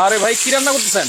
আরে ভাই কি রান্না করতেছেন?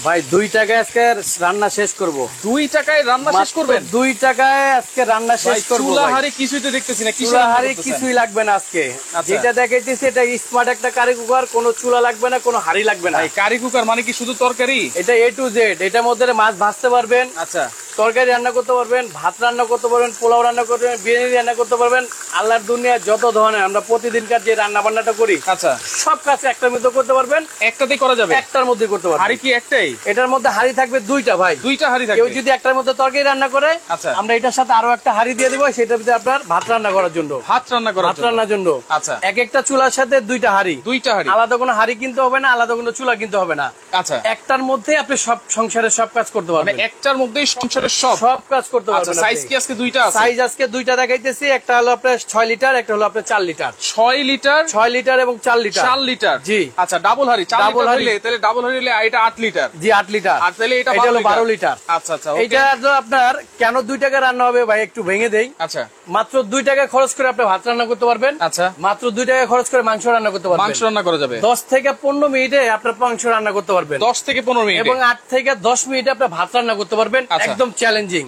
ভাই 2 টাকায় আজকে রান্না শেষ করব। 2 টাকায় রান্না শেষ করবেন? 2 টাকায় আজকে রান্না শেষ করব। চুলা হাড়ি কিছুই তো দেখতেছি না। চুলা হাড়ি কিছুই লাগবে না আজকে। যেটা দেখাইতেছি এটা স্মার্ট একটা কারি কুকার, কোনো চুলা লাগবে না, কোনো হাড়ি লাগবে না। ভাই কারি কুকার মানে কি শুধু তরকারি? এটা A to Z। এটার মধ্যে মাছ ভাজতে পারবেন, আচ্ছা, তরকারি রান্না করতে পারবেন, ভাত রান্না করতে পারবেন, পোলাও রান্না করতে পারবেন, বিরিয়ানি রান্না করতে পারবেন। আল্লাহর দুনিয়া যত ধরনের আমরা প্রতিদিনকার যে রান্না বান্নাটা করি, আচ্ছা, সব কাজ একটার মধ্যে করতে পারবেন। একটাতেই করা যাবে? একটার মধ্যে করতে পারবেন। হাড়ি কি একটাই? এটার মধ্যে হাড়ি থাকবে 2টা ভাই। 2টা হাড়ি থাকবে। কেউ যদি একটার মধ্যে তরকারি রান্না করে, আচ্ছা, আমরা এটার সাথে আরো একটা হাড়ি দিয়ে দিব, সেটার ভিতরে আপনার ভাত রান্না করার জন্য। ভাত রান্না করার ভাত রান্নার জন্য। আচ্ছা, এক একটা চুলার সাথে 2টা হাড়ি। 2টা হাড়ি। আলাদা কোনো হাড়ি কিনতে হবে না, আলাদা কোনো চুলা কিনতে হবে না। আচ্ছা, একটার মধ্যে আপনি সব সংসারের সব কাজ করতে মানে পারবেন। একটার মধ্যেই সংসারের সব কাজ করতে পারবেন। আচ্ছা, সাইজ কি আজকে 2টা আছে? সাইজ আজকে 2টা দেখাইতেছি। একটা হলো আপনার 6 লিটার, একটা হলো আপনার 4 লিটার। 6 লিটার, 6 লিটার এবং 4 লিটার। 4 লিটার। জি। আচ্ছা, ডাবল হাড়ি। 4 ডাবল লিটার হাঁড়ি। হইলে তাহলে ডাবল হাড়ি হইলে এটা 8 লিটার। জি, 8 লিটার। আর তাহলে এটা হলো 12 লিটার। লিটার। আচ্ছা আচ্ছা, ওকে। এটা তো আপনার কেন 2 টাকা রান্না হবে ভাই একটু ভেঙে দেই। আচ্ছা, মাত্র 2 টাকা খরচ করে আপনি ভাত রান্না করতে পারবেন। আচ্ছা, মাত্র 2 টাকা খরচ করে মাংস রান্না করতে পারবেন। মাংস রান্না করা যাবে 10 থেকে 15 মিনিটে আপনার মাংস রান্না করতে পারবেন। 10 থেকে 15 মিনিট এবং 8 থেকে 10 মিনিটে আপনি ভাত রান্না করতে পারবেন। আচ্ছা। একদম চ্যালেঞ্জিং।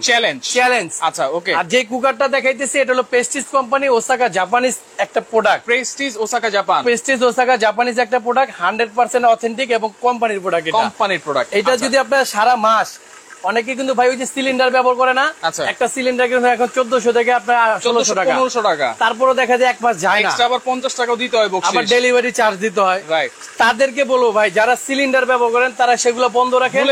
চ্যালেঞ্জ। আচ্ছা, ওকে। আর যে কুকারটা দেখাইতেছি এটা হলো প্রেস্টিজ কোম্পানি, ওসাকা জাপানিজ একটা product. Prestige Osaka Japan. Prestige Osaka Japanese একটা প্রোডাক্ট, 100% অথেন্টিক এবং কোম্পানির প্রোডাক্ট। কোম্পানির প্রোডাক্ট। এটা যদি আপনার সারা মাস, অনেকে কিন্তু ভাই ওই যে সিলিন্ডার ব্যবহার করে না, আচ্ছা, একটা সিলিন্ডার কিন্তু এখন 1400 থেকে আপনার 1600 টাকা, 1500 টাকা। তারপরে দেখা যায় এক মাস যায় না, এক্সট্রা আবার 50 টাকাও দিতে হয় বকশিশ, আবার ডেলিভারি চার্জ দিতে হয়। রাইট। তাদেরকে বলবো ভাই যারা সিলিন্ডার ব্যবহার করেন তারা সেগুলো বন্ধ রাখেন,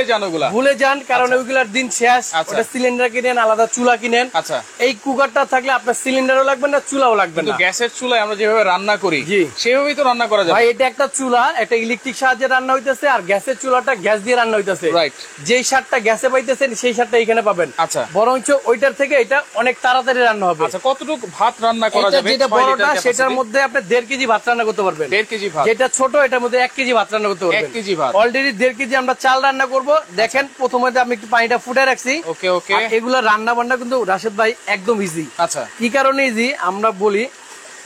ভুলে যান, কারণ ওইগুলার দিন শেষ। ওটা সিলিন্ডার কিনেন, আলাদা চুলা কিনেন। আচ্ছা, এই কুকারটা থাকলে আপনার সিলিন্ডারও লাগবে না, চুলাও লাগবে না। গ্যাসের চুলায় আমরা যেভাবে রান্না করি জি সেভাবেই তো রান্না করা যায় ভাই। এটা একটা চুলা, একটা ইলেকট্রিক সাহায্যে রান্না হইতেছে, আর গ্যাসের চুলাটা গ্যাস দিয়ে রান্না হইতেছে। রাইট। যেই স্বাদটা গ্যাসে পাইতেছেন সেই স্বাদটা এখানে পাবেন। আচ্ছা, বরঞ্চ ওইটার থেকে এটা অনেক তাড়াতাড়ি রান্না হবে। আচ্ছা, কতটুকু ভাত রান্না করা যাবে? যেটা বড়টা সেটার মধ্যে আপনি 1.5 কেজি ভাত রান্না করতে পারবেন। 1.5 কেজি ভাত। যেটা ছোট এটার মধ্যে 1 কেজি ভাত রান্না করতে পারবেন। 1 কেজি ভাত। অলরেডি 1.5 কেজি আমরা চাল রান্না করব। দেখেন প্রথমে আমি একটু পানিটা ফুটে রাখছি। ওকে ওকে। এগুলো রান্না বান্না কিন্তু রাশেদ ভাই একদম ইজি। আচ্ছা, কি কারণে ইজি আমরা বলি,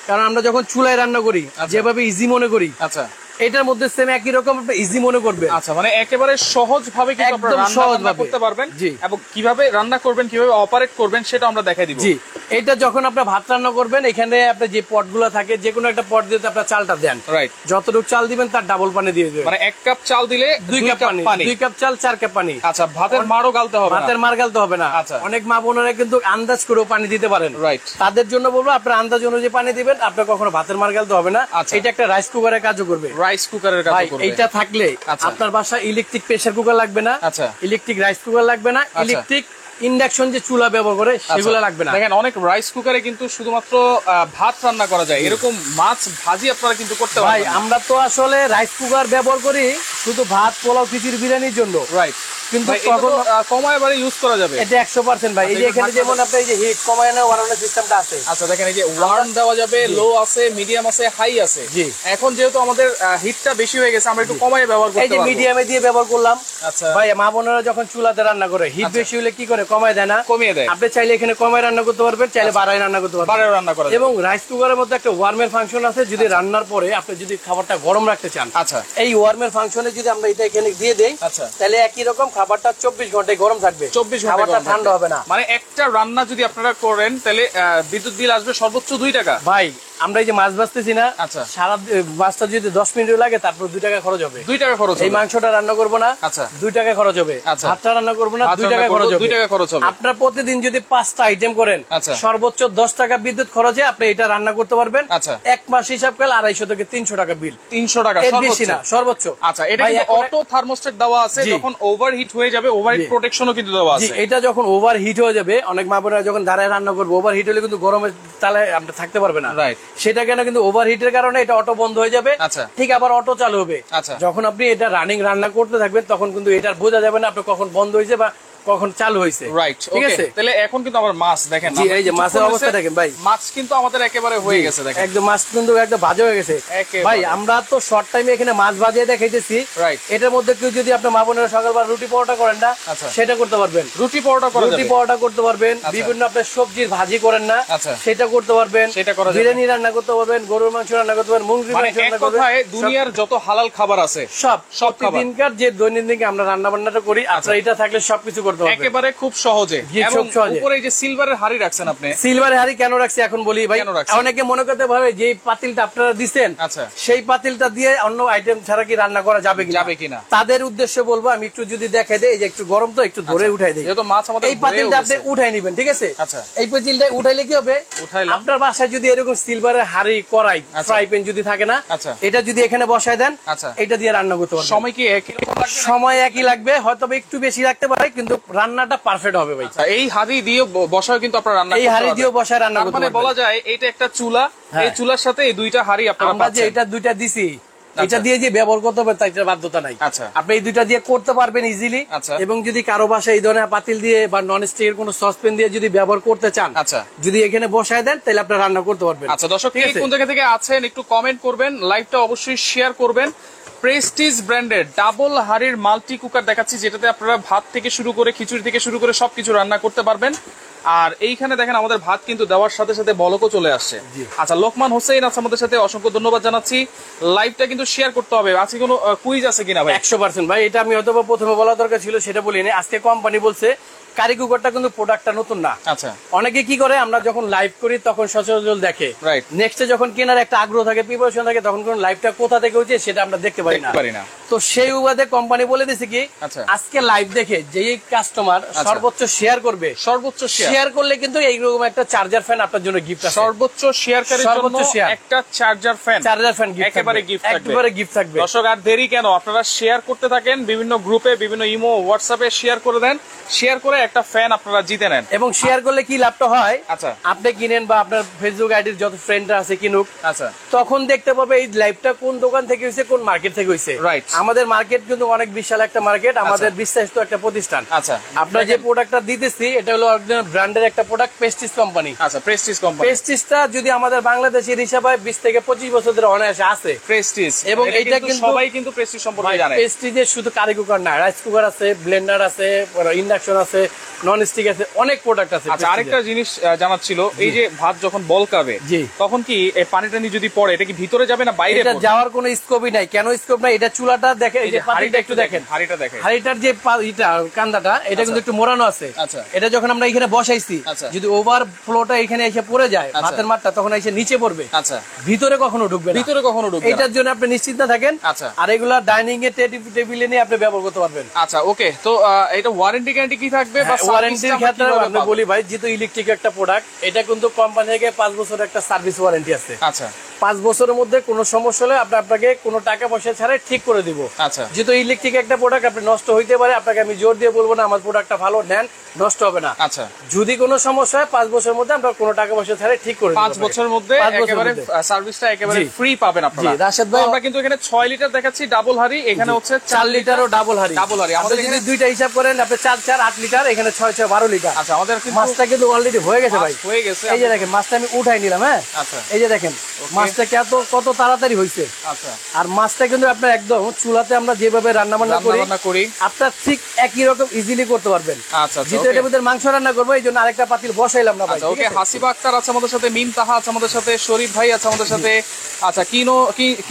কারণ আমরা যখন চুলায় রান্না করি যেভাবে ইজি মনে করি, আচ্ছা, এটার মধ্যে সেম একই রকম আপনি ইজি মনে করবেন। আচ্ছা, মানে একেবারে সহজ ভাবে কিন্তু আপনারা রান্না করতে পারবেন। জি। এবং কিভাবে রান্না করবেন, কিভাবে অপারেট করবেন সেটা আমরা দেখাই দিব। জি। এটা যখন আপনি ভাত রান্না করবেন, এখানে আপনি যে পটগুলো থাকে যে কোনো একটা পট দিয়ে আপনি চালটা দেন। রাইট। যতটুকু চাল দিবেন তার ডাবল পানি দিয়ে দিবেন। মানে 1 কাপ চাল দিলে 2 কাপ পানি। 2 কাপ চাল 4 কাপ পানি। আচ্ছা, ভাতের মারও গালতে হবে না। ভাতের মার গালতে হবে না। আচ্ছা। অনেক মা বোনেরা কিন্তু আন্দাজ করেও পানি দিতে পারেন। রাইট। তাদের জন্য বলবো আপনার আন্দাজ অনুযায়ী পানি দিবেন, আপনার কখনো ভাতের মার গালতে হবে না। আচ্ছা। এটা একটা রাইস কুকারের কাজও করবে। রাইস কুকারের কাজ করবে। এইটা থাকলে আচ্ছা। আপনার বাসায় ইলেকট্রিক প্রেসার কুকার লাগবে না, আচ্ছা, ইলেকট্রিক রাইস কুকার লাগবে না, ইলেকট্রিক ইন্ডাকশন যে চুলা ব্যবহার করে সেগুলো লাগবে না। দেখেন অনেক রাইস কুকারে কিন্তু শুধুমাত্র ভাত রান্না করা যায়, এরকম মাছ ভাজি আপনারা কিন্তু করতে পারবেন। ভাই আমরা তো আসলে রাইস কুকার ব্যবহার করি শুধু ভাত, পোলাও, খিচুড়ি, বিরিয়ানির জন্য। রাইট। কিন্তু কমায় বারে ইউজ করা যাবে এটা 100% ভাই। এই যে এখানে যেমন আপনি এই যে হিট কমায় না ওয়ার্ম সিস্টেমটা আছে। আচ্ছা, দেখেন এই যে ওয়ার্ম দেওয়া যাবে, লো আছে, মিডিয়াম আছে, হাই আছে। জি। এখন যেহেতু আমাদের হিটটা বেশি হয়ে গেছে আমরা একটু কমায় ব্যবহার করতে পারবো। এই যে মিডিয়ামে দিয়ে ব্যবহার করলাম। আচ্ছা ভাই মা বোনেরা যখন চুলাতে রান্না করে হিট বেশি হলে কি করে, কমায় দেয় না, কমিয়ে দেয়। আপনি চাইলে এখানে কমায় রান্না করতে পারবেন, চাইলে বাড়ায় রান্না করতে পারবেন। বাড়ায় রান্না করা যাবে। এবং রাইস কুকারের মধ্যে একটা ওয়ার্মের ফাংশন আছে, যদি রান্নার পরে আপনি যদি খাবারটা গরম রাখতে চান, আচ্ছা, এই ওয়ার্মের ফাংশনে যদি আমরা এটা এখানে দিয়ে দেই, আচ্ছা, তাহলে একই রকম খাবারটা 24 ঘন্টায় গরম থাকবে। 24 ঘন্টা খাবারটা ঠান্ডা হবে না। মানে একটা রান্না যদি আপনারা করেন তাহলে বিদ্যুৎ বিল আসবে সর্বোচ্চ 2 টাকা। ভাই আমরা এই যে মাছ ভাজতেছি না, আচ্ছা, সারা মাছটা যদি 10 মিনিট লাগে তারপর 2 টাকা খরচ হবে। 2 টাকা খরচ হবে। এই মাংসটা রান্না করবো না, আচ্ছা, 2 টাকা খরচ হবে। আচ্ছা, ভাতটা রান্না করবো না, 2 টাকা খরচ হবে। 2 টাকা খরচ হবে। আপনার প্রতিদিন যদি 5টা আইটেম করেন, আচ্ছা, সর্বোচ্চ 10 টাকা বিদ্যুৎ খরচে আপনি এটা রান্না করতে পারবেন। আচ্ছা, এক মাস হিসাব করলে 250 থেকে 300 টাকা বিল। 300 টাকা বেশি না, সর্বোচ্চ। আচ্ছা, এটা কিন্তু অটো থার্মোস্ট্যাট দেওয়া আছে, যখন ওভারহিট হয়ে যাবে ওভারহিট প্রোটেকশনও কিন্তু দেওয়া আছে। এটা যখন ওভারহিট হয়ে যাবে, অনেক মা বোনেরা যখন দাঁড়ায় রান্না করবে, ওভারহিট হলে কিন্তু গরমের তালে আপনি থাকতে পারবে না। রাইট। সেটা কেন কিন্তু ওভারহিটের কারণে এটা অটো বন্ধ হয়ে যাবে। আচ্ছা, ঠিক আবার অটো চালু হবে। আচ্ছা, যখন আপনি এটা রানিং রান্না করতে থাকবেন তখন কিন্তু এটা বোঝা যাবে না আপনি কখন বন্ধ হয়েছে বা কখন চালু হয়েছে। রাইট, ঠিক আছে। তাহলে এখন কিন্তু আমার মাছ দেখেন, জি এই যে মাছের অবস্থা দেখেন ভাই, মাছ কিন্তু আমাদের একেবারে হয়ে গেছে দেখেন, একদম মাছ কিন্তু একদম ভাজা হয়ে গেছে ভাই। আমরা তো শর্ট টাইমে এখানে মাছ ভাজিয়ে দেখাইতেছি। রাইট, এটার মধ্যে কেউ যদি আপনার মা বোনেরা সকালবেলা রুটি পরোটা করেন না, সেটা করতে পারবেন। রুটি পরোটা করা যাবে, রুটি পরোটা করতে পারবেন। বিভিন্ন আপনার সবজির ভাজি করেন না, সেটা করতে পারবেন। বিরিয়ানি রান্না করতে পারবেন, গরুর মাংস রান্না করতে পারবেন, মুরগির মাংস রান্না করতে পারবেন। দুনিয়ার যত হালাল খাবার আছে সব প্রতিদিনকার যে দৈনন্দিন আমরা রান্না বান্নাটা করি, আপনারা এটা থাকলে সবকিছু করতে পারবেন একেবারে খুব সহজে। এবং উপরে এই যে সিলভারের হাড়ি রাখছেন আপনি, সিলভারের হাড়ি কেন রাখছি এখন বলি ভাই। অনেকে মনে করতে ভাবে যে পাতিলটা আপনারা দিচ্ছেন, সেই পাতিলটা দিয়ে অন্য আইটেম ছাড়া কি রান্না করা যাবে কিনা, তাদের উদ্দেশ্যে বলবো আমি একটু যদি দেখাই দেই, এই যে একটু গরম তো একটু ধরে উঠাই দেই। এই পাতিলটা আপনি উঠাই নিবেন, ঠিক আছে। এই পাতিলটা উঠাইলে কি হবে, আপনার বাসায় যদি এরকম সিলভারের হাড়ি কড়াই ফ্রাই প্যান যদি থাকে না, এটা যদি এখানে বসায় দেন, এটা দিয়ে রান্না করতে পারবেন। সময় কি একই রকম লাগবে? সময় একই লাগবে, হয়তো একটু বেশি লাগতে পারে, কিন্তু রান্নাটা পারফেক্ট হবে ভাই। এই হাড়ি দিয়ে বসায় কিন্তু আপনারা রান্না করতে পারবেন, এই হাড়ি দিয়ে বসায় রান্না করতে পারবেন। মানে বলা যায় এটা একটা চুলা, এই চুলার সাথে এই দুইটা হাড়ি আপনারা পাচ্ছেন। আমরা যে এটা দুইটা দিছি, এটা দিয়ে যে ব্যবহার করতে হবে তাই বাধ্যতা নাই। আপনি এই দুইটা দিয়ে করতে পারবেন ইজিলি। এবং যদি কারো বাসায় এই ধরনের পাতিল দিয়ে বা নন স্টিকের কোনো সসপ্যান দিয়ে যদি ব্যবহার করতে চান, যদি এখানে বসায় দেন, তাহলে আপনি রান্না করতে পারবেন। আচ্ছা দর্শক, কোন জায়গা থেকে আছেন একটু কমেন্ট করবেন, লাইভটা অবশ্যই শেয়ার করবেন। প্রেস্টিজ ব্র্যান্ডের ডাবল হাড়ির মাল্টি কুকার দেখাচ্ছি, যেটাতে আপনারা ভাত থেকে শুরু করে খিচুড়ি থেকে শুরু করে সবকিছু রান্না করতে পারবেন। আর এইখানে দেখেন আমাদের ভাত কিন্তু দেওয়ার সাথে সাথে বলকও চলে আসছে। আচ্ছা, লোকমান হোসেন আছে আমাদের সাথে, অসংখ্য ধন্যবাদ জানাচ্ছি। লাইভটা কিন্তু শেয়ার করতে হবে। আজকে কোনো কুইজ আছে কিনা ভাই? 100% ভাই, এটা আমি হয়তো প্রথমে বলা দরকার ছিল, সেটা বলিনি। আজকে কোম্পানি বলছে কারি কুকারটা কিন্তু প্রোডাক্টটা নতুন না। আচ্ছা, অনেকে কি করে, আমরা যখন লাইভ করি তখন সচরাচর দেখে, নেক্সটে যখন কেনার একটা আগ্রহ থাকে, প্রিপারেশন থাকে, তখন কোন লাইভটা কোথা থেকে হচ্ছে সেটা আমরা দেখতে পারি না। তো সেই উপাদে কোম্পানি বলে দিয়েছে কি, আজকে লাইভ দেখে যেই কাস্টমার সর্বোচ্চ শেয়ার করবে, সর্বোচ্চ শেয়ার করলে কিন্তু এইরকম একটা চার্জার ফ্যান আপনার জন্য গিফট আছে। সর্বোচ্চ শেয়ারকারীর জন্য একটা চার্জার ফ্যান একেবারে গিফট থাকবে। দর্শক আর দেরি কেন, আপনারা শেয়ার করতে থাকেন, বিভিন্ন গ্রুপে, বিভিন্ন ইমো, হোয়াটসঅ্যাপে শেয়ার করে দেন। শেয়ার করে একটা ফ্যান আপনারা জিতে নেন। এবং শেয়ার করলে কি লাভটা হয়, আপনি কিনেন বা আপনার ফেসবুক আইডির যত ফ্রেন্ডরা আছে কিনুক, তখন দেখতে পাবে এই লাইভটা কোন দোকান থেকে হয়েছে, কোন মার্কেট থেকে হয়েছে। আমাদের মার্কেট কিন্তু অনেক বিশাল একটা মার্কেট, আমাদের বিশ্বাসিত একটা প্রতিষ্ঠান। আপনার যে প্রোডাক্টটা দিতেছি, এটা হলো একজন ব্র্যান্ডের একটা প্রোডাক্ট, প্রেস্টিজ কোম্পানি। প্রেস্টিজটা যদি আমাদের বাংলাদেশের হিসাবে 20 থেকে 25 বছর ধরে অনায়াসে আছে প্রেস্টিজ। এবং এইটা কিন্তু সবাই কিন্তু প্রেস্টিজ সম্পর্কে জানে। প্রেস্টিজের শুধু কারি কুকার না, রাইস কুকার আছে, ব্লেন্ডার আছে, ইন্ডাকশন আছে, নন স্টিক আছে, অনেক প্রোডাক্ট আছে। আচ্ছা, আরেকটা জিনিস জানার ছিল, এই যে ভাত যখন বলকাবে, তখন কি এই পানি টানি যদি পড়ে, এটা কি ভিতরে যাবে না বাইরে? এটা যাওয়ার কোনো স্কোপই নাই। কেন স্কোপ নাই? এটা চুলাটা দেখেন, এই যে পানিটা একটু দেখেন, হাড়িটার যে কান্দাটা, এটা কিন্তু একটু মোড়ানো আছে। এটা যখন আমরা এখানে বসাইছি, যদি ওভার ফ্লোটা এখানে এসে পড়ে যায়, ভাতের মাঠটা তখন এসে নিচে পড়বে, ভিতরে কখনো ঢুকবে না। এটার জন্য আপনি নিশ্চিন্ত থাকেন। আর এগুলা ডাইনিং এ টেবিলে নিয়ে আপনি ব্যবহার করতে পারবেন। আচ্ছা, ওকে। তো এটা ওয়ারেন্টি গ্যারান্টি কি থাকবে? ওয়ারেন্টির ক্ষেত্রে আমি বলি ভাই, যেহেতু ইলেকট্রিক একটা প্রোডাক্ট, এটা কিন্তু কোম্পানি থেকে 5 বছরের একটা সার্ভিস ওয়ারেন্টি আছে। আচ্ছা, 5 বছরের মধ্যে কোনো সমস্যা হলে আপনাকে কোনো টাকা পয়সা ছাড়াই ঠিক করে দিব। আচ্ছা, যেহেতু ইলেকট্রিক একটা প্রোডাক্ট, আপনি নষ্ট হইতে পারে, আপনাকে আমি জোর দিয়ে বলবো না আমার প্রোডাক্টটা ভালো, নেন, নষ্ট হবে না। আচ্ছা, যদি কোনো সমস্যা হয় 5 বছরের মধ্যে আমরা কোনো টাকা পয়সা ছাড়াই ঠিক করে দিব। 5 বছরের মধ্যে একেবারে সার্ভিসটা একেবারে ফ্রি পাবেন আপনারা। রাশেদ ভাই, আমরা কিন্তু এখানে 6 লিটার দেখাচ্ছি ডাবল হাড়ি, এখানে হচ্ছে 4 লিটারও ডাবল হাড়ি। আমাদের যদি দুইটা হিসাব করেন, আপনি 4 4 8 লিটার, এখানে 6 6 12 লিটার। আচ্ছা, আমাদের মাছটা কিন্তু অলরেডি হয়ে গেছে ভাই, হয়ে গেছে। এই যে দেখেন মাছটা আমি উঠাই নিলাম। হ্যাঁ, আচ্ছা, এই যে দেখেন মাছটা কত তাড়াতাড়ি হয়েছে। আচ্ছা, আর মাছটা কিন্তু আপনার একদম চুলাতে আমরা যেভাবে রান্না বান্না করি, আপনার ঠিক একই রকম ইজিলি করতে পারবেন। আচ্ছা, যেহেতু এটার মধ্যে মাংস রান্না করবো, এই জন্য আরেকটা পাতিল বসাইলাম না ভাই। ওকে, হাসিবা আক্তার আছে আমাদের সাথে, মিম তাহা আছে আমাদের সাথে, শরীফ ভাই আছে আমাদের সাথে। আচ্ছা,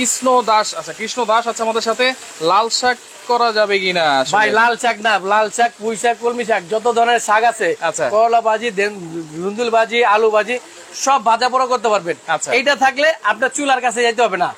কৃষ্ণ দাস আছে আমাদের সাথে। লাল শাক করা যাবে কিনা ভাই? লাল শাক না, লাল শাক, পুঁই শাক, কলমি শাক, যত ধরনের শাক আছে, করলা ভাজি, ধুন্দুল ভাজি, আলু ভাজি, সব ভাজা পোড়া করতে পারবেন। এইটা থাকলে আপনার চুলার কাছে যাইতে হবে না।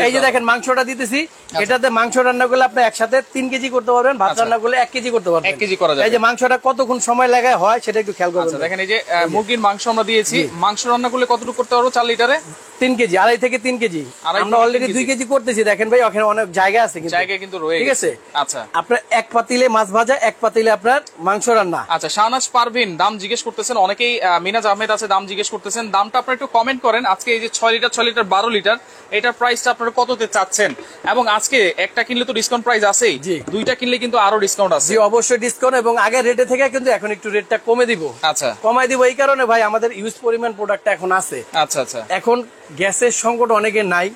এই যে দেখেন মাংসটা দিতেছি, এটাতে মাংস রান্না করলে আপনি একসাথে 3 কেজি করতে পারবেন, ভাত রান্না করলে 1 কেজি করতে পারবেন। 1 কেজি করা যাবে। এই যে মাংসটা কতক্ষণ সময় লাগে হয় সেটা একটু খেয়াল করবেন। দেখেন, এই যে মুরগির মাংস আমরা দিয়েছি, মাংস রান্না করলে কতটুকু করতে পারবো? 4 লিটারে 3 কেজি, 2.5 থেকে 3 কেজি। আমরা অলরেডি 2 কেজি করতেছি। দেখেন ভাই, ওখানে অনেক জায়গা আছে, কিন্তু রয়ে গেছে। ঠিক আছে। আচ্ছা, আপনার এক পাতিলে মাছ ভাজা, এক পাতিলে আপনার মাংস রান্না। আচ্ছা, শাহনাজ পারভিন দাম জিজ্ঞেস করতেছেন অনেকেই, মিনাজ আহমেদ আছে দাম জিজ্ঞেস করতেছেন। দামটা আপনারা একটু কমেন্ট করেন। আজকে এই যে 6 লিটার 12 লিটার, এটার প্রাইসটা আপনারা কততে চাচ্ছেন, এবং আজকে একটা কিনলে তো ডিসকাউন্ট প্রাইস আছেই, দুইটা কিনলে কিন্তু আরো ডিসকাউন্ট আছে। জি অবশ্যই ডিসকাউন্ট, এবং আগের রেটে থেকে কিন্তু এখন একটু রেটটা কমে দিব। আচ্ছা, কমাই দিব এই কারণে ভাই আমাদের ইউজ পরিমাণ প্রোডাক্ট এখন আছে। আচ্ছা আচ্ছা, এখন গ্যাসের সংকট অনেকে নাই,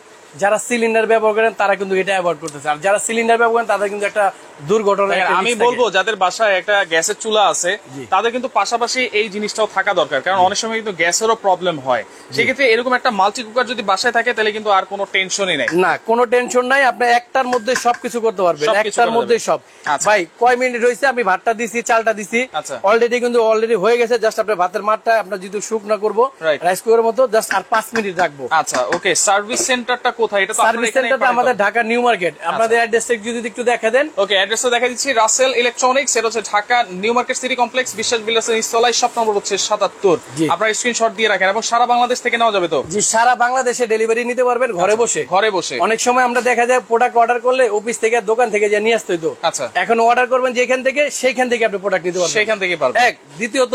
যারা সিলিন্ডার ব্যবহার করেন তারা কিন্তু এটা অ্যাভয়েড করতেছে, আর যারা সিলিন্ডার ব্যবহার করেন তাদের কিন্তু একটা দুর্ঘটনা। আমি বলবো যাদের বাসায় একটা গ্যাসের চুলা আছে তাদের কিন্তু পাশাপাশি এই জিনিসটাও থাকা দরকার, কারণ অনেক সময় কিন্তু গ্যাসেরও প্রবলেম হয়। সেক্ষেত্রে এরকম একটা মাল্টি কুকার যদি বাসায় থাকে তাহলে কিন্তু আর কোনো টেনশনই নাই। না, কোনো টেনশন নাই, আপনি একটার মধ্যে সবকিছু করতে পারবেন, একটার মধ্যে সব। ভাই কয় মিনিট হয়েছে, আমি ভাতটা দিছি, চালটা দিছি, অলরেডি কিন্তু অলরেডি হয়ে গেছে। জাস্ট আপনার ভাতের মাঠটা আপনার যদি শুকনা করবো রাইস কুকারের মতো, জাস্ট আর 5 মিনিট রাখবো। আচ্ছা ওকে, সার্ভিস সেন্টারটা কোথায়? এটা তো সার্ভিস সেন্টারটা আমাদের ঢাকা নিউ মার্কেট। আপনাদের অ্যাড্রেসটা যদি একটু দেখা দেন। ওকে, অ্যাড্রেসটা দেখা দিচ্ছি, রাসেল ইলেকট্রনিক্স, এটা হচ্ছে Dhaka new market city complex, বিশ্বাস বিলাসের নিচতলায়, শপ নম্বর হচ্ছে 77। আপনারা স্ক্রিনশট দিয়ে রাখেন, এবং সারা বাংলাদেশ থেকে নেওয়া যাবে তো? জি, সারা বাংলাদেশে ডেলিভারি নিতে পারবেন ঘরে বসে। ঘরে বসে অনেক অনেক সময় আমরা দেখা যায় প্রোডাক্ট অর্ডার করলে অফিস থেকে দোকান থেকে যে নিয়ে আসতে হইতো, আচ্ছা এখন অর্ডার করবেন যেখান থেকে, সেইখান থেকে আপনি প্রোডাক্ট নিতে পারবেন, সেখান থেকে পারবেন। এক দ্বিতীয়ত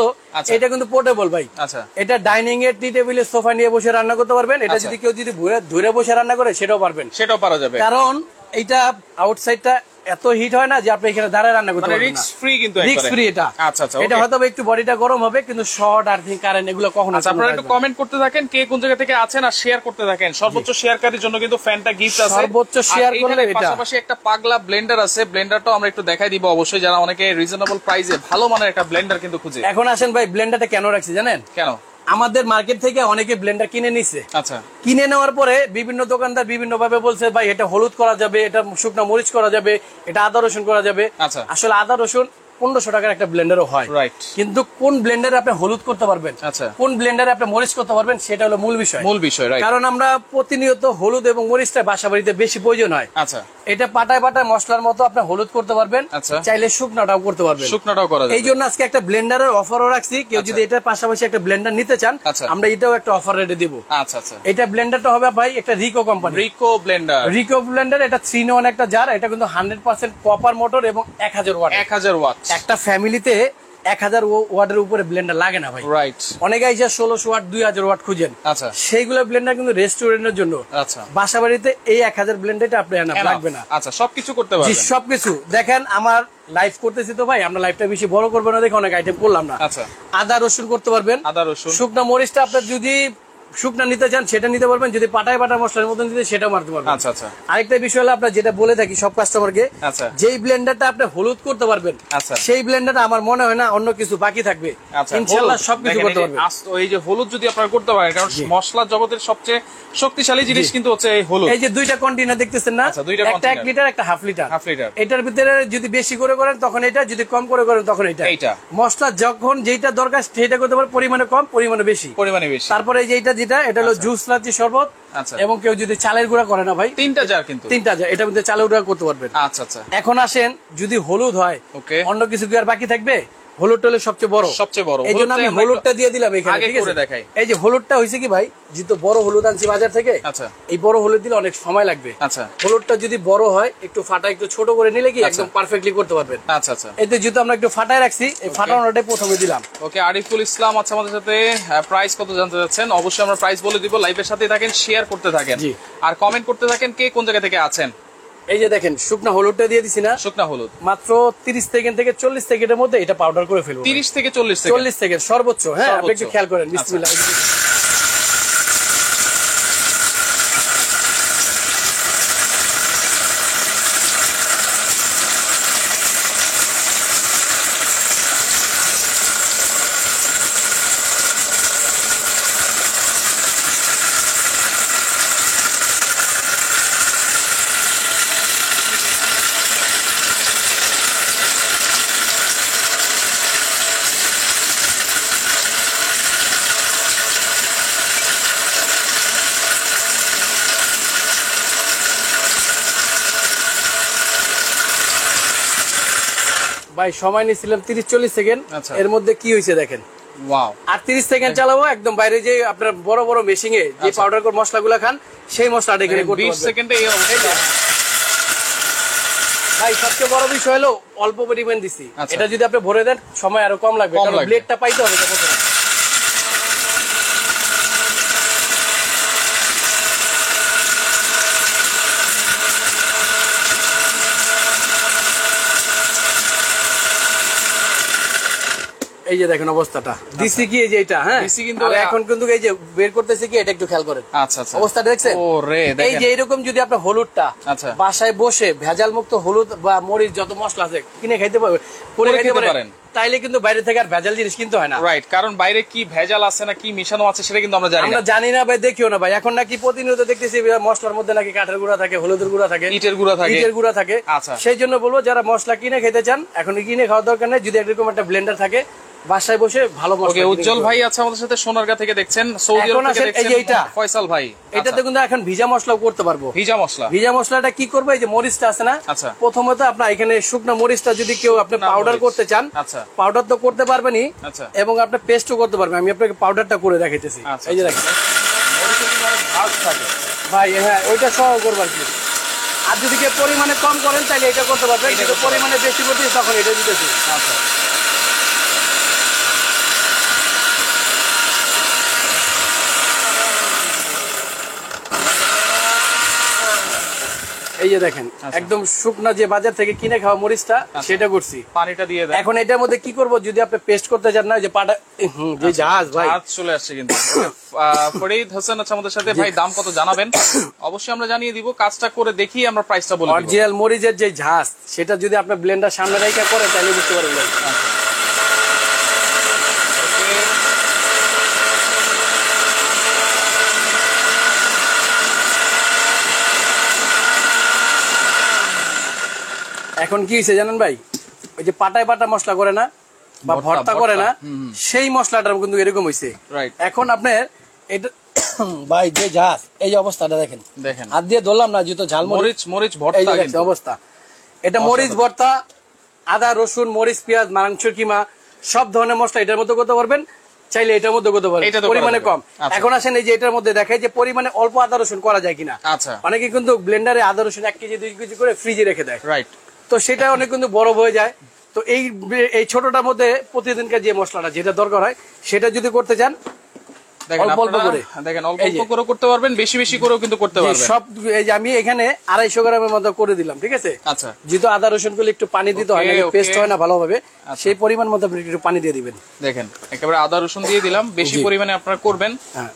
এটা কিন্তু পোর্টেবল ভাই। আচ্ছা, এটা ডাইনিং এর টি টেবিলের সোফা নিয়ে বসে রান্না করতে পারবেন। এটা যদি কেউ যদি ধরে বসে রান্না করে সেটাও পারবেন, সেটাও পারা যাবে, কারণ এইটা আউটসাইডটা এত হিট হয় না যে আপনি এখানে দাঁড়ায় রান্না করতে পারবেন। রিস্ক ফ্রি, কিন্তু রিস্ক ফ্রি এটা। আচ্ছা আচ্ছা, এটা হয়তো একটু বডিটা গরম হবে, কিন্তু শর্ট আর্থিং কারেন্ট এগুলো কখনো। আচ্ছা, আপনারা একটু কমেন্ট করতে থাকেন কে কোন জায়গা থেকে আছেন, আর শেয়ার করতে থাকেন। সর্বোচ্চ শেয়ারকারীর জন্য কিন্তু ফ্যানটা গিফট আছে, সর্বোচ্চ শেয়ার করলে এটা। পাশাপাশি একটা পাগলা ব্লেন্ডার আছে, ব্লেন্ডারটাও আমরা একটু দেখাই দিব অবশ্যই, যারা অনেকে রিজনেবল প্রাইসে ভালো মানের একটা ব্লেন্ডার কিন্তু খুঁজে। এখন আসেন ভাই, ব্লেন্ডারটা কেন রাখছি জানেন? কেন? আমাদের মার্কেট থেকে অনেকে ব্লেন্ডার কিনে নিচ্ছে। আচ্ছা, কিনে নেওয়ার পরে বিভিন্ন দোকানদার বিভিন্ন ভাবে বলছে ভাই এটা হলুদ করা যাবে, এটা শুকনো মরিচ করা যাবে, এটা আদা রসুন করা যাবে। আচ্ছা, আসলে আদা রসুন 1500 টাকার একটা ব্লেন্ডারও হয়, কিন্তু কোন ব্লেন্ডারে আপনি হলুদ করতে পারবেন, কোন ব্লেন্ডারে আপনি মরিচ করতে পারবেন, সেটা হলো মূল বিষয়। কারণ আমরা প্রতিনিয়ত হলুদ এবং মরিচটা বাসা বাড়িতে বেশি প্রয়োজন হয়। আচ্ছা, এটা পাটায় পাটায় মশলার মতো আপনি হলুদ করতে পারবেন, চাইলে শুকনাটাও করতে পারবেন, শুকনাটাও করা যাবে। এই জন্য আজকে একটা ব্লেন্ডারের অফারও রাখছি, কেউ যদি এটার পাশাপাশি একটা ব্লেন্ডার নিতে চান আমরা এটাও একটা অফার রেটে দিব। আচ্ছা আচ্ছা, এটা ব্লেন্ডারটা হবে ভাই একটা রিকো কোম্পানি, রিকো ব্লেন্ডার। এটা 3-in-1 একটা জার, এটা কিন্তু 100% কপার মোটর এবং 1000 ওয়াট। একটা ফ্যামিলিতে 1000 ওয়াটের উপরে ব্লেন্ডার লাগে না ভাই। অনেকে আইসা 1600 ওয়াট 2000 ওয়াট খুঁজেন, সেইগুলো ব্লেন্ডার কিন্তু রেস্টুরেন্টের জন্য। বাসা বাড়িতে এই 1000 ব্লেন্ডারটা আপনি লাগবে না। আচ্ছা, সবকিছু করতে পারবেন। জি, সবকিছু। দেখেন আমার লাইভ করতেছি তো ভাই, আমরা লাইভটা বেশি বড় করবো না দেখে অনেক আইটেম করলাম না। আদা রসুন করতে পারবেন, শুকনা মরিচটা আপনার যদি শুকনা নিতে চান সেটা নিতে পারবেন, যদি পাটায় পাটা মশলার মতন দিতে সেটা মারতে পারবেন। আচ্ছা আচ্ছা, আরেকটা বিষয় হলো আপনার যেটা বলে থাকি সব কাস্টমারকে, যেই ব্লেন্ডারটা আপনি হলুদ করতে পারবেন সেই ব্লেন্ডারটা আমার মনে হয় না অন্য কিছু বাকি থাকবে, ইনশাআল্লাহ সবকিছু করতে পারবেন। এই যে হলুদ যদি আপনারা করতে পারেন, কারণ মশলা জগতের সবচেয়ে শক্তিশালী জিনিস কিন্তু হচ্ছে এই হলুদ। এই যে দুইটা কন্টেইনার দেখতেছেন না, একটা 1 লিটার একটা হাফ লিটার। এটার ভিতরে যদি বেশি করে করেন তখন এটা, যদি কম করে করেন তখন এটা। মশলা যখন যেটা দরকার সেটা করতে পারেন, পরিমাণে কম পরিমাণে বেশি। তারপরে এই যে যেটা এটা হলো জুস লাচ্ছি শরবত, এবং কেউ যদি চালের গুঁড়া করে না ভাই, 3টা জার, কিন্তু 3টা জার এটার মধ্যে চালের গুঁড়া করতে পারবেন। আচ্ছা আচ্ছা, এখন আসেন যদি হলুদ হয় অন্য কিছু কি আর বাকি থাকবে? হলুদটা হলো সবচেয়ে বড়, এই জন্য আমি হলুদটা দিয়ে দিলাম এখানে, ঠিক আছে? এই যে হলুদটা হয়েছে কি ভাই, যেহেতু বড় হলুদ আনছি বাজার থেকে, এই বড় হলুদ দিলে অনেক সময় লাগবে। হলুদটা যদি বড় হয় একটু ফাটা একটু ছোট করে নিলে কি একদম পারফেক্টলি করতে পারবেন। আচ্ছা আচ্ছা, এতে যেহেতু আমরা একটু ফাটায় রাখছি, এই ফাটানোটাই প্রথমে দিলাম। ওকে, আরিফুল ইসলাম আচ্ছা আমাদের সাথে প্রাইস কত জানতে যাচ্ছেন? অবশ্যই আমরা প্রাইস বলে দিব, লাইভের সাথে থাকেন, শেয়ার করতে থাকেন আর কমেন্ট করতে থাকেন কে কোন জায়গা থেকে আছেন। এই যে দেখেন শুকনা হলুদটা দিয়ে দিছি না, শুকনা হলুদ মাত্র 30 সেকেন্ড থেকে 40 সেকেন্ডের মধ্যে এটা পাউডার করে ফেলবো। 30 থেকে 40 সেকেন্ড সর্বোচ্চ। হ্যাঁ, আপনি একটু খেয়াল করেন। বিসমিল্লাহ। ভাই সময় নিয়েছিলাম 30-40 সেকেন্ড, এর মধ্যে কি হয়েছে দেখেন। ওয়াও, আর 30 সেকেন্ড চালাবো একদম বাইরে যে আপনার বড় বড় মেশিং এ যে পাউডার করে মশলাগুলো খান সেই মশলাটা এখানে করতে পারবেন 20 সেকেন্ডে। এই অবস্থা ভাই, সবচেয়ে বড় বিষয় হলো অল্প পরিমাণ দিছি, এটা যদি আপনি ভরে দেন সময় আরো কম লাগবে, কারণ ব্লেডটা পাইতে হবে। এই যে দেখেন অবস্থাটা দিছি কি এই যে এটা, হ্যাঁ দিছি কিন্তু এখন কিন্তু এই যে বের করতেছি কি এটা একটু খেয়াল করেন। আচ্ছা আচ্ছা, অবস্থাটা দেখছেন? ওরে এই দেখেন যে এরকম যদি আপনি হলুদটা আচ্ছা বাসায় বসে ভেজাল মুক্ত হলুদ বা মরিচ যত মশলা আছে কিনে খাইতে পারবেন, করে খাইতে পারেন, তাইলে কিন্তু বাইরে থেকে আর ভেজাল জিনিস কিনতে হয় না। রাইট, কারণ বাইরে কি ভেজাল আছে না কি মিশানো আছে সেটা কিন্তু আমরা জানি না। আমরা জানি না ভাই, দেখিও না ভাই। এখন নাকি প্রতিনিয়ত দেখতেছি মশলার মধ্যে নাকি কাঠের গুঁড়া থাকে, হলুদের গুঁড়া থাকে, ইটের গুঁড়া থাকে। আচ্ছা, সেই জন্য বলবো যারা মশলা কিনে খেতে চান এখন কিনে খাওয়ার দরকার নেই, যদি এরকম একটা ব্লেন্ডার থাকে বাসায় বসে ভালো মশলা। ওকে, উজ্জ্বল ভাই আছে আমাদের সাথে, সোনারগাঁ থেকে দেখছেন, সৌদি আরব থেকে দেখছেন। এই যে ফয়সাল ভাই, এটাতে কিন্তু এখন ভিজা মশলাও করতে পারবো। ভিজা মশলাটা কি করবো, এই যে মরিচটা আছে না, আচ্ছা, প্রথমত আপনার এখানে শুকনো মরিচটা যদি কেউ আপনি পাউডার করতে চান, আচ্ছা, পাউডার তো করতে পারবেনই, আচ্ছা, এবং আপনি পেস্টও করতে পারবেন। আমি আপনাকে পাউডারটা করে দেখাইতেছি। এই যে দেখেন ভাই, হ্যাঁ ওইটা সহ করবার কি। আর যদি কেউ পরিমাণে কম করেন তাহলে এটা করতে পারবেন, যদি পরিমাণে বেশি করতে তখন এটা দিতেছি। আচ্ছা, এই যে দেখেন একদম শুকনা যে বাজার থেকে কিনে খাওয়া মরিচটা সেটা করছি, পানিটা দিয়ে দেন। এখন এটার মধ্যে কি করব, যদি আপনি পেস্ট করতে চান না, যে পাটা যে জাহাজ ভাই চলে আসছে কিন্তু। ফরিদ হোসেন আছে আমাদের সাথে, ভাই দাম কত জানাবেন? অবশ্যই আমরা জানিয়ে দিব, কাজটা করে দেখি আমরা প্রাইসটা বলবো। অরিজিনাল মরিচের যে ঝাঁজ সেটা যদি আপনি ব্লেন্ডার সামনে রেখে করেন তাহলে বুঝতে পারবেন। এখন কি হয়েছে জানেন ভাই, ওই যে পাটায় পাটা মশলা করে না বা ভর্তা করে না, সেই মশলাটা কিন্তু এরকম হয়েছে। এখন আপনার এটা ভাই যে ঝাঁজ, এই অবস্থাটা দেখেন, হাত দিয়ে ধরলাম না, যেহেতু ঝাল মরিচ ভর্তা অবস্থা, এটা মরিচ ভর্তা, আদা রসুন মরিচ পেঁয়াজ মাংস কিমা সব ধরনের মশলা এটার মধ্যে করতে পারবেন, চাইলে এটার মধ্যে করতে পারবেন, পরিমাণে কম। এখন আসেন এই যে এটার মধ্যে দেখাই যে পরিমাণে অল্প আদা রসুন করা যায় কিনা। অনেকে কিন্তু ব্লেন্ডারে আদা রসুন 1 কেজি 2 কেজি করে ফ্রিজে রেখে দেয়, তো সেটা অনেক কিন্তু বড় হয়ে যায়। তো এই ছোটটার মধ্যে প্রতিদিনকার যে মশলাটা যেটা দরকার হয় সেটা যদি করতে চান করতে পারবেন, বেশি বেশি করেও কিন্তু করতে পারবেন সব। এই যে আমি এখানে 250 গ্রামের মতো করে দিলাম, ঠিক আছে। আচ্ছা, যেহেতু আদা রসুন গুলো একটু পানি দিতে হয়, পেস্ট হয় না ভালোভাবে, সেই পরিমাণ মতো একটু পানি দিয়ে দিবেন। দেখেন একেবারে আদা রসুন দিয়ে দিলাম, বেশি পরিমাণে আপনারা করবেন। হ্যাঁ,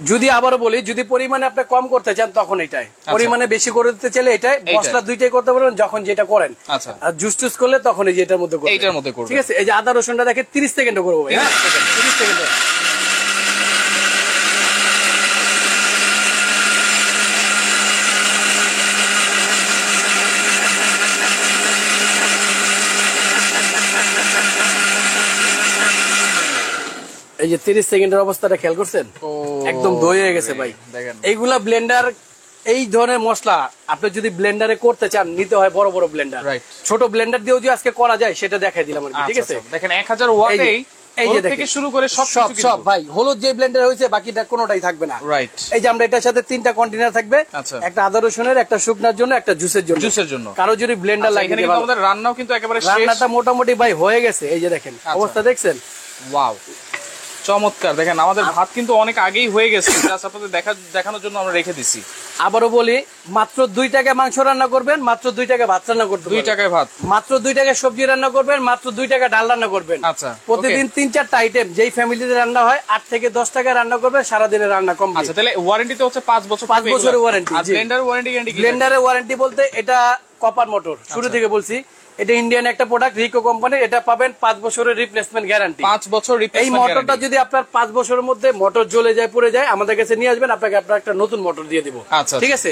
যদি আবারও বলি, যদি পরিমাণে আপনি কম করতে চান তখন এটাই, পরিমাণে বেশি করে দিতে চাইলে এটাই, মশলা দুইটাই করতে পারবেন যখন যেটা করেন। আচ্ছা, আর জুস টুস করলে তখন এই যে এটার মধ্যে করবেন, ঠিক আছে। এই যে আদা রসুনটা দেখে 30 সেকেন্ডে করবো, 30 সেকেন্ডে। এই যে 30 সেকেন্ডের অবস্থাটা খেয়াল করছেন, একদম দই হয়ে গেছে ভাই। এইগুলা ব্লেন্ডার, এই ধরনের মশলা আপনি যদি ব্লেন্ডারে করতে চান নিতে হয় বড় বড় ব্লেন্ডার, ছোট ব্লেন্ডার দিয়েও যে আজকে করা যায় সেটা দেখাই দিলাম, ঠিক আছে। দেখেন 1000 ওয়াটেই এই যে থেকে শুরু করে সব ভাই হলুদ যে ব্লেন্ডার হয়েছে বাকিটা কোনোটাই থাকবে না। এই যে আমরা এটার সাথে 3টা কন্টেনার থাকবে, একটা আদা রসুনের, একটা শুকনার জন্য, একটা জুসের জন্য। কারো যদি ব্লেন্ডার লাগে, এখানে কিন্তু আমাদের রান্নাও কিন্তু একেবারে শেষ, রান্নাটা মোটামুটি ভাই হয়ে গেছে। এই যে দেখেন অবস্থা দেখছেন, ওয়াও চমৎকার। দেখেন আমাদের ভাত কিন্তু অনেক আগেই হয়ে গেছে, জাস্ট আপনাদের দেখানোর জন্য আমরা রেখে দিছি। আবারও বলি, মাত্র 2 টাকায় মাংস রান্না করবেন, মাত্র 2 টাকায় ভাত রান্না করতে, 2 টাকায় ভাত, মাত্র 2 টাকায় সবজি রান্না করবেন, মাত্র 2 টাকা ডাল রান্না করবেন। আচ্ছা, প্রতিদিন 3-4টা আইটেম যেই ফ্যামিলিতে রান্না হয় 8 থেকে 10 টাকায় রান্না করবেন, সারাদিনের রান্না কম। আচ্ছা, তাহলে ওয়ারেন্টিতে হচ্ছে 5 বছর, 5 বছরের ওয়ারেন্টি। আর ব্লেন্ডার ওয়ারেন্টি গ্যারান্টি কি? ব্লেন্ডারের ওয়ারেন্টি বলতে এটা কপার মোটর, শুরু থেকে বলছি, এটা ইন্ডিয়ান একটা প্রোডাক্ট, রিকো কোম্পানির, এটা পাবেন 5 বছরের রিপ্লেসমেন্ট গ্যারান্টি। 5 বছর এই মোটরটা যদি আপনার 5 বছরের মধ্যে মোটর জ্বলে যায়, পুড়ে যায়, আমাদের কাছে নিয়ে আসবেন, আপনাকে একটা নতুন মোটর দিয়ে দিব, ঠিক আছে।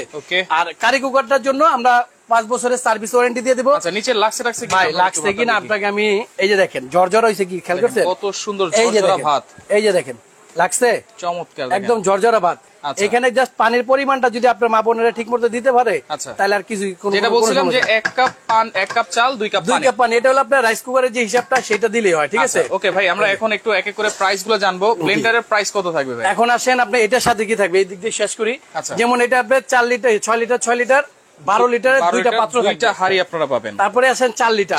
আর কারি কুকারটার জন্য আমরা 5 বছরের সার্ভিস ওয়ারেন্টি দিয়ে দিব। আচ্ছা, নিচে লাগছে ভাই, লাগছে কিনা আপনাকে আমি, এই যে দেখেন ঝরঝর হইছে কি খেয়াল করছেন, কত সুন্দর ঝরঝরা ভাত, এই যে দেখেন লাগছে, চমৎকার, একদম ঝরঝরা ভাত। এখানে জাস্ট পানির পরিমাণটা যদি আপনার মা বোনেরা ঠিক মতো দিতে পারে, তাহলে আর কিছু, যেটা বলছিলাম যে 1 কাপ পান, 1 কাপ চাল, 2 কাপ পানি, এটা হলো আপনার রাইস কুকারের যে হিসাবটা সেটা দিলেই হয়, ঠিক আছে। ওকে ভাই, আমরা এখন একটু এক এক করে প্রাইস গুলো জানবো। ব্লেন্ডারের প্রাইস কত থাকবে ভাই? এখন আসেন আপনি এটার সাথে কি থাকবে এই দিক দিয়ে শেষ করি। যেমন এটা আপনার 4 লিটার 6 লিটার 12 লিটারের দুইটা পাত্র থাকবে, দুইটা হাড়ি আপনারা পাবেন। তারপরে আসেন 4 লিটার,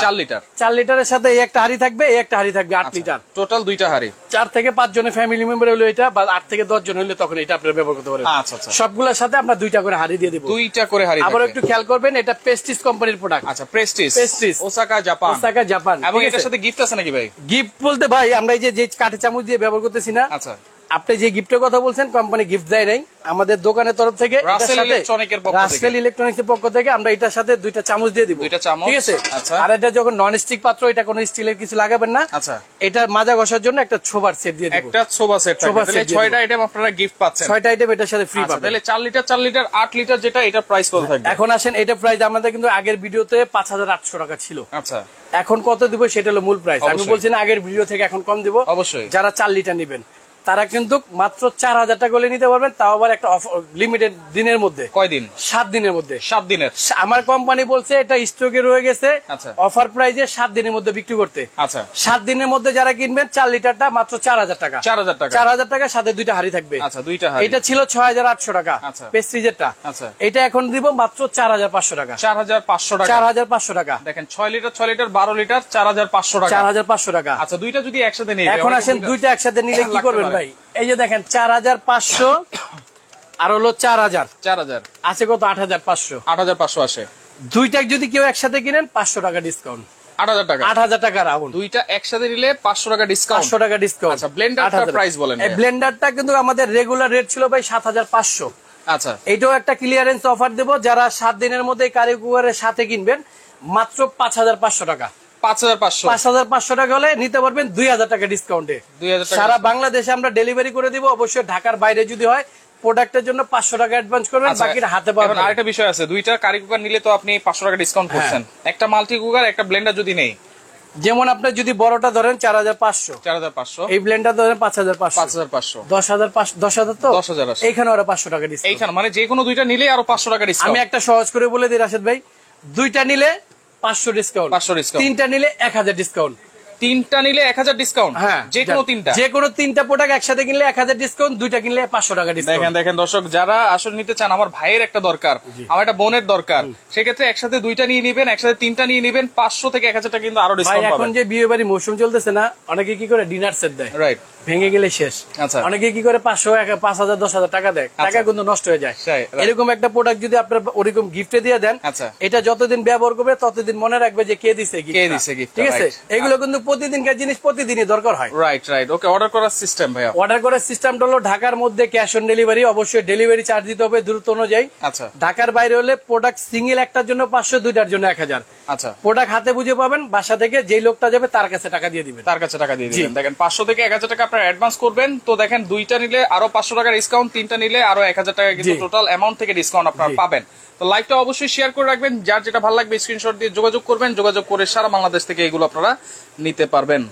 4 লিটারের সাথে এই একটা হাড়ি থাকবে, এই একটা হাড়ি থাকবে 8 লিটার, টোটাল দুইটা হাড়ি। 4 থেকে 5 জনের ফ্যামিলি মেম্বার হলো এটা, বা 8 থেকে 10 জন হলে তখন এটা আপনারা ব্যবহার করতে পারবেন। আচ্ছা আচ্ছা, সবগুলোর সাথে আমরা দুইটা করে হাড়ি দিয়ে দেব, দুইটা করে হাড়ি। আবার একটু খেয়াল করবেন, এটা প্রেস্টিজ কোম্পানির প্রোডাক্ট। আচ্ছা, প্রেস্টিজ ওসাকা জাপান। এবং এটার সাথে গিফট আছে নাকি ভাই? গিফট বলতে ভাই আমরা এই যে কাঠি চামচ দিয়ে ব্যবহার করতেছি না, আচ্ছা, আপনি যে গিফটের কথা বলছেন কোম্পানি গিফট দেয় নাই, আমাদের দোকানের তরফ থেকে রাসেল ইলেকট্রনিক্স এর পক্ষ থেকে আমরা এটার সাথে দুইটা চামচ দিয়ে দিব, দুইটা চামচ, ঠিক আছে। আচ্ছা, আর এটা যখন নন স্টিক পাত্র, এটা কোনো স্টিলের কিছু লাগাবেন না। আচ্ছা, এটা মাজা ঘষার জন্য একটা ছোবার সেট দিয়ে দিব, একটা ছোবা সেট, তাহলে 6টা আইটেম আপনারা গিফট পাচ্ছেন, 6টা আইটেম এটার সাথে ফ্রি পাবেন। তাহলে 4 লিটার 4 লিটার 8 লিটার যেটা, এটা প্রাইস কত থাকবে? এখন আসেন, এটা প্রাইস আমাদের কিন্তু আগের ভিডিওতে 5800 টাকা ছিল। আচ্ছা, এখন কত দিব সেটা হলো মূল প্রাইস। আমি বলছি না আগের ভিডিও থেকে এখন কম দিব, অবশ্যই। যারা 4 লিটার নেবেন তারা কিন্তু মাত্র 4000 টাকা করে নিতে পারবেন, তাও আবার একটা লিমিটেড দিনের মধ্যে। কয়দিন? 7 দিনের মধ্যে। 7 দিনের। আমার কোম্পানি বলছে এটা স্টকে রয়ে গেছে, আচ্ছা, অফার প্রাইসে 7 দিনের মধ্যে বিক্রি করতে। আচ্ছা, 7 দিনের মধ্যে যারা কিনবেন 4 লিটারটা মাত্র 4000 টাকা। 4000 টাকা সাথে দুইটা হাড়ি থাকবে। আচ্ছা, দুইটা হাড়ি। এটা ছিল 6800 টাকা আচ্ছা, প্রেস্টিজেরটা। আচ্ছা, এটা এখন দিব মাত্র 4500 টাকা। 4500 টাকা। 4500 টাকা। দেখেন 6 লিটার 6 লিটার 12 লিটার 4500 টাকা। 4500 টাকা। আচ্ছা, দুইটা যদি একসাথে নেই, এখন আসেন দুইটা একসাথে নিলে কি করবেন ভাই? এই যে দেখেন 4500 আর হলো 4000 আছে কত? 8500 আসে। দুইটা যদি কেউ একসাথে কিনেন 500 টাকা ডিসকাউন্ট। 8000 টাকা রাউন্ড। দুইটা একসাথে নিলে 500 টাকা ডিসকাউন্ট। 500 টাকা ডিসকাউন্ট। আচ্ছা, ব্লেন্ডারটার প্রাইস বলেন। এই ব্লেন্ডারটা কিন্তু আমাদের রেগুলার রেট ছিল ভাই 7500। আচ্ছা, এইটাও একটা ক্লিয়ারেন্স অফার দেব, যারা 7 দিনের মধ্যে কারি কুকারের সাথে কিনবেন মাত্র 5500 টাকা। 5500 টাকা হলে নিতে পারবেন 2000 টাকা ডিসকাউন্টে। সারা বাংলাদেশে আমরা ডেলিভারি করে দিব। অবশ্যই ঢাকার বাইরে যদি হয় প্রোডাক্টের জন্য 500 টাকা অ্যাডভান্স করবেন, বাকিটা হাতে পাবেন। আরেকটা বিষয় আছে, দুইটা কারি কুকার নিলে তো আপনি 500 টাকা ডিসকাউন্ট করছেন, একটা মাল্টি কুকার একটা ব্লেন্ডার যদি নেই, যেমন আপনি যদি বড়টা ধরেন 4500, এই ব্লেন্ডার ধরেন 5500, 10000 তো 10000 আছে। এইখানে ওরা 500 টাকা ডিসকাউন্ট। এইখানে মানে যে কোনো দুইটা নিলে আরো 500 টাকা ডিসকাউন্ট। আমি একটা সহজ করে বলে দিই রাশেদ ভাই, দুইটা নিলে 500 ডিসকাউন্ট, 500 ডিসকাউন্ট, তিনটা নিলে 1000 ডিসকাউন্ট, তিনটা নিলে 1000 ডিসকাউন্ট। হ্যাঁ, যে কোনো তিনটা প্রোডাক্ট একসাথে কিনলে 1000 ডিসকাউন্ট, দুইটা কিনলে 500 টাকা ডিসকাউন্ট। দেখেন দর্শক, যারা আসলে নিতে চান, আমার ভাইয়ের একটা দরকার, আমার একটা বোনের দরকার, সেক্ষেত্রে একসাথে দুইটা নিয়ে নিবেন, একসাথে তিনটা নিয়ে নিবেন, 500 থেকে 1000 টাকা কিন্তু আরো ডিসকাউন্ট পাবেন। এখন যে বিয়ে বাড়ি মৌসুম চলতেছে না, অনেকে কি করে ডিনার সেট দেয়, রাইট, ভেঙে গেলে শেষ। আচ্ছা, অনেকে কি করে 500, 5000, 10000 টাকা দেয়, টাকা কিন্তু নষ্ট হয়ে যায়। এরকম একটা প্রোডাক্ট যদি আপনার ওরকম গিফটে দিয়ে দেন, আচ্ছা, এটা যতদিন ব্যবহার করবে ততদিন মনে রাখবে যে কে দিছে গিফট, ঠিক আছে। এগুলো কিন্তু প্রতিদিনকার জিনিস, প্রতিদিনই দরকার হয়। রাইট। ওকে, অর্ডার করার সিস্টেম ভাইয়া? অর্ডার করার সিস্টেমটা হলো ঢাকার মধ্যে ক্যাশ অন ডেলিভারি, অবশ্যই ডেলিভারি চার্জ দিতে হবে দূরত্ব অনুযায়ী। আচ্ছা, ঢাকার বাইরে হলে প্রোডাক্ট সিঙ্গেল একটার জন্য 500, দুইটার জন্য 1000। আচ্ছা, প্রোডাক্ট হাতে বুঝে পাবেন, বাসা থেকে যেই লোকটা যাবে তার কাছে টাকা দিয়ে দিবেন। দেখেন 500 থেকে 1000 টাকা আপনারা অ্যাডভান্স করবেন, তো দেখেন দুইটা নিলে আরো 500 টাকা ডিসকাউন্ট, তিনটা নিলে আরো 1000 টাকা কিন্তু টোটাল অ্যামাউন্ট থেকে ডিসকাউন্ট আপনারা পাবেন। তো লাইভটা অবশ্যই শেয়ার করে রাখবেন, যার যেটা ভালো লাগবে স্ক্রিনশট দিয়ে যোগাযোগ করবেন, যোগাযোগ করে সারা বাংলাদেশ থেকে এগুলো আপনারা নিতে পারবেন।